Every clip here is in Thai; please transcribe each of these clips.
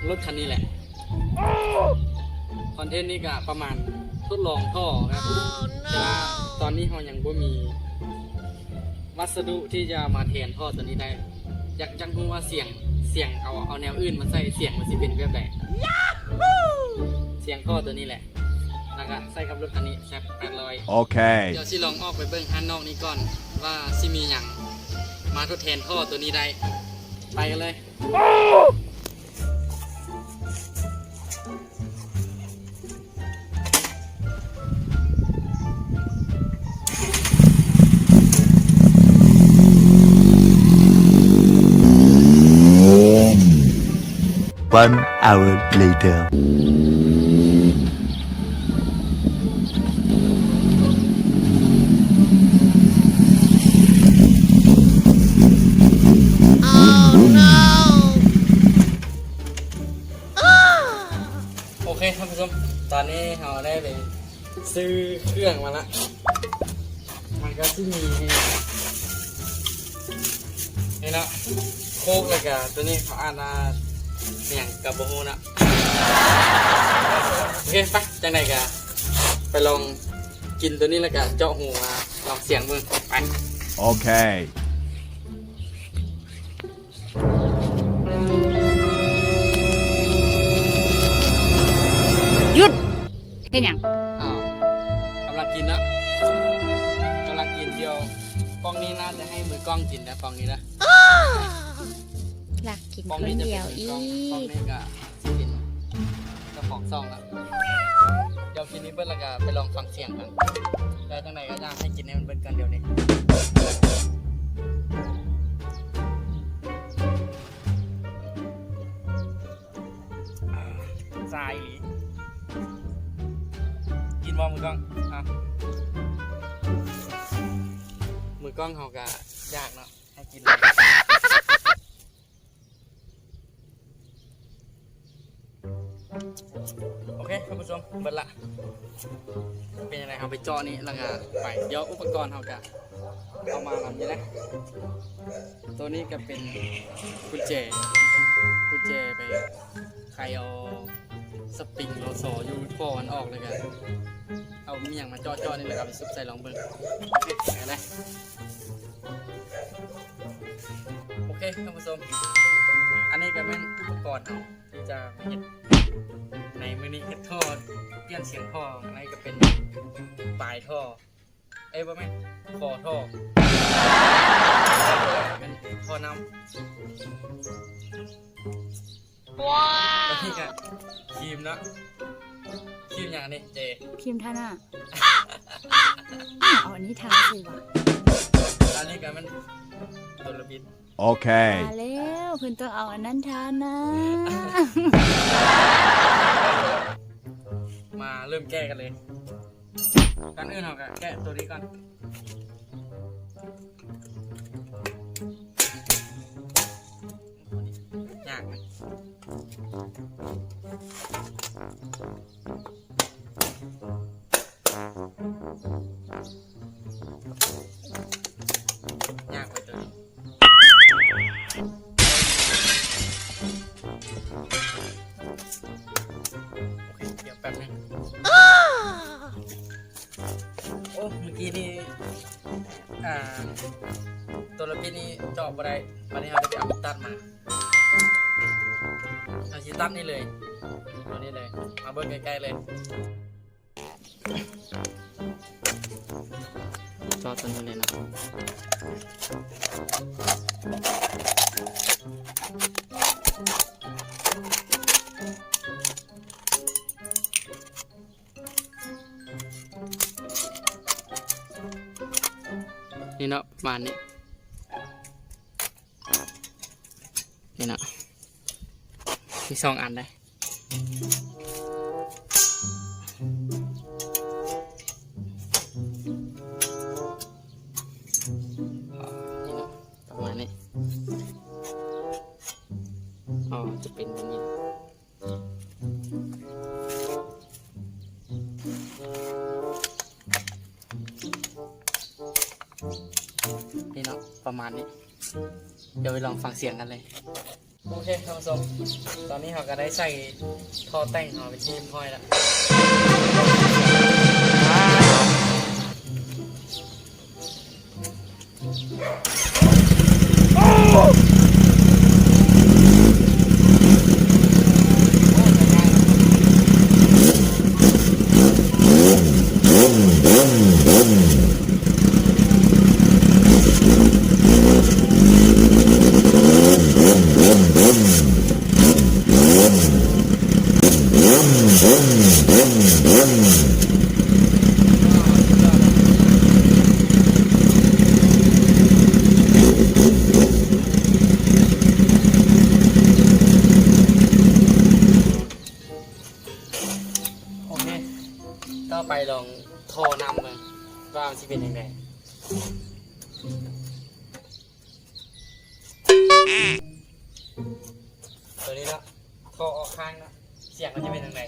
รถคันนี้แหละคอนเทนต์นี้ก็ประมาณทดลองท่อครับแต่ว่าตอนนี้เรายังไม่มีวัสดุที่จะมาแทนท่อตัวนี้ได้อยากจังรู้ว่าเสียงเอาแนวอื่นมาใส่เสียงมันจะเป็นแบบไหนเสียงท่อตัวนี้แหละแล้วก็ใส่กับรถคันนี้แซ่บ800โอเคเดี๋ยวสิลองออกไปเบิ้งฮันนอกนี้ก่อนว่าสิมีอย่างมาทดแทนท่อตัวนี้ได้ไปกันเลยOne hour later.โอเคท่านผู้ชมตอนนี้เราได้ไปซื้อเครื่องมาละมันก็ที่มีนี่นะโคกเลยกับตัวนี้เขาอ่านว่าเนี่ยกับโบโฮนะโอเคไปจังไหนกันไปลองกินตัวนี้แล้วกันเจาะหูมาลองเสียงมือไปโอเคหยุดเห็นยังอ้าวกำลังกินนะกำลังกินเดียวกล้องนี้น่าจะให้มือกล้องกินนะกล้องนี้นะหลักกิน กล้อง คน นี้จะ เดี เป็ ยวน อี กล้องนี้ก็กินเจ้าของซองละเดี๋ยวกินนี้เบิ้ลแล้วก็ไปลองฟังเสียงกันแล้วจังไหนก็จะให้กินให้มันเบิ้ลกันเดี๋ยวนี้ทรายหรือกินมองมือกล้องอ่ะมือกล้องเขาก็ยากเนาะให้กินโอเคท่านผู้ชมเบิดละเป็นยังไงเอาไปเจาะนี้แล้วก็ไปเดี๋ยวอุปกรณ์เขาก็เอามาทำนี้นะตัวนี้ก็เป็นกุญแจไปใครเอาสปริงโลโซยูโฟนออกเลยกันเอามีอย่างมาเจาะนี่เลยครับไปซุปใส่ลองเบิ้งโอเคนะโอเคท่านผู้ชมอันนี้ก็เป็นอุปกรณ์เอาที่จะเห็ดในมือนี้เห็ดท่อเปลี่ยนเสียงท่ออะไรก็เป็นปลายท่อว่าไม่คอท่อเป็นท่อน้ำว้าวแล้วนี่ก็ครีมนะครีมอย่างนี้เจพิมพ์ท่าหน้าเอาอันนี้ทาสิวะอันนี้ก็มันตัวระบิดโอเคมาแล้วเพิ่นต้องเอาอันนั้นทานะมาเริ่มแก้กันเลยกันอื่นเราก็แก้ตัวนี้ก่อนยากไหมยากไปตัวนี้โอเคเดี๋ยวแป๊บนึงโอ้เมื่อกี้นี่ตัวระเบิดนี่เจาะอะไรวันนี้เราได้ไปเอาตัดมาเราชี้ตัดนี่เลยตัวนี้เลยมาเบิ้งใกล้ๆเลยเจาะตัวนี้เลยนะนี่เนาะประมาณนี้นี่เนาะมี2 อันได้ประมาณนี้จะเป็นแบบนี้นี่เนาะประมาณนี้เดี๋ยวไปลองฟังเสียงกันเลย โอเคท่านผู้ชมตอนนี้เขาก็ได้ใส่ท่อแต่งเขาไปที่ห้อยแล้วโอเคก็ไปลองโทรนำเลยว่ามันจะเป็นยังไงตัวนี้ละโทรออกข้างนะเสียงมันจะเป็นยังไง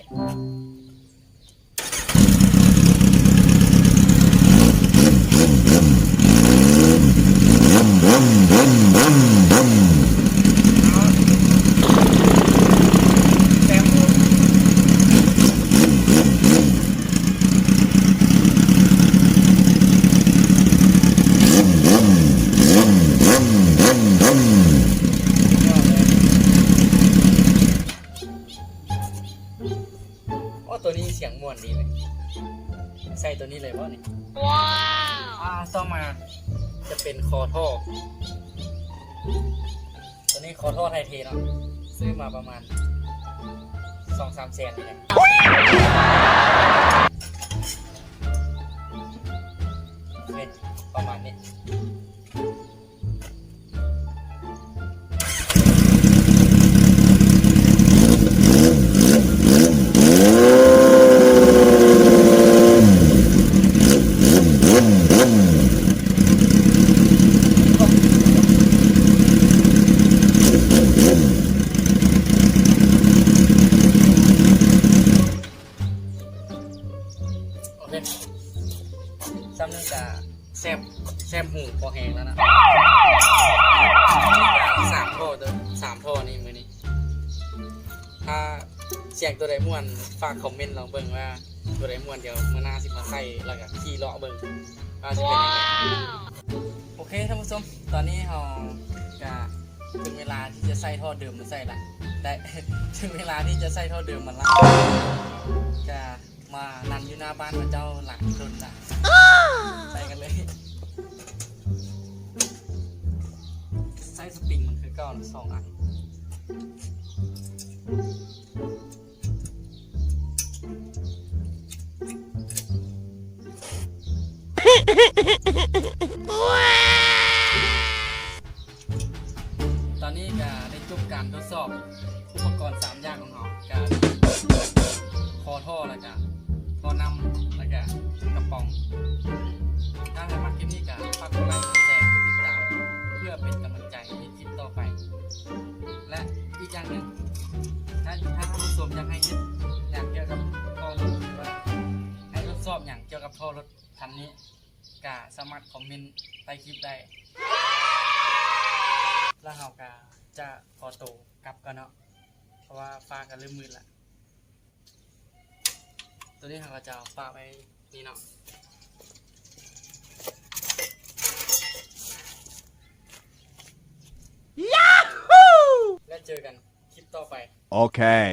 ตัวนี้เสียงม่วนดีไหมใส่ตัวนี้เลยว่านี่ว้าวต่อมาจะเป็นคอท่อตัวนี้คอท่อไทยเทเนาะซื้อมาประมาณ 2-3 แสนนี่แหละประมาณนี้ซ้ำนึงจะแซบหูพอแห้งแล้วนะ3 ท่อตัว3 ท่อนี่มือนี้ถ้าเสียงตัวใดม่วนฝากคอมเมนต์ลองเบิ่งว่าตัวใดม่วนเดี๋ยวมื่อหน้าสิมาใส่แล้วก็ขี่เลาะเบิ่งว่าจะเป็นยังไงโอเคท่านผู้ชมตอนนี้เราจะถึงเวลาที่จะใส่ท่อเดิมมาใส่ละแต่ ถึงเวลาที่จะใส่ท่อเดิมมันละจะมานั่งอยู่หน้าบ้านพระเจ้าหลังดนละใส่กันเลยไส้สปริงมันคือก้อน2 อันตอนนี้ก็ได้จบการทดสอบอุปกรณ์3 อย่างของเราการคอท่อแล้วก็ท่อนำแล้วก็กระป๋องถ้าใครมาคลิปนี้ก็ฝากกดไลค์กดแชร์กดติดตามเพื่อเป็นกำลังใจในคลิปต่อไปและอีกอย่างหนึ่งถ้าท่านผู้ชมอยากให้เห็นอย่างเกี่ยวกับท่อรถหรือว่าให้ทดสอบอย่างเกี่ยวกับท่อรถคันนี้ก็สามารถคอมเมนต์ใต้คลิปได้แล้วเราก็จะขอตัวกลับกันเนาะเพราะว่าฟ้าก็เริ่มมืดละตัวนี้เราก็จะเอาฟ้าไปนี่เนาะและเจอกันคลิปต่อไป Okay.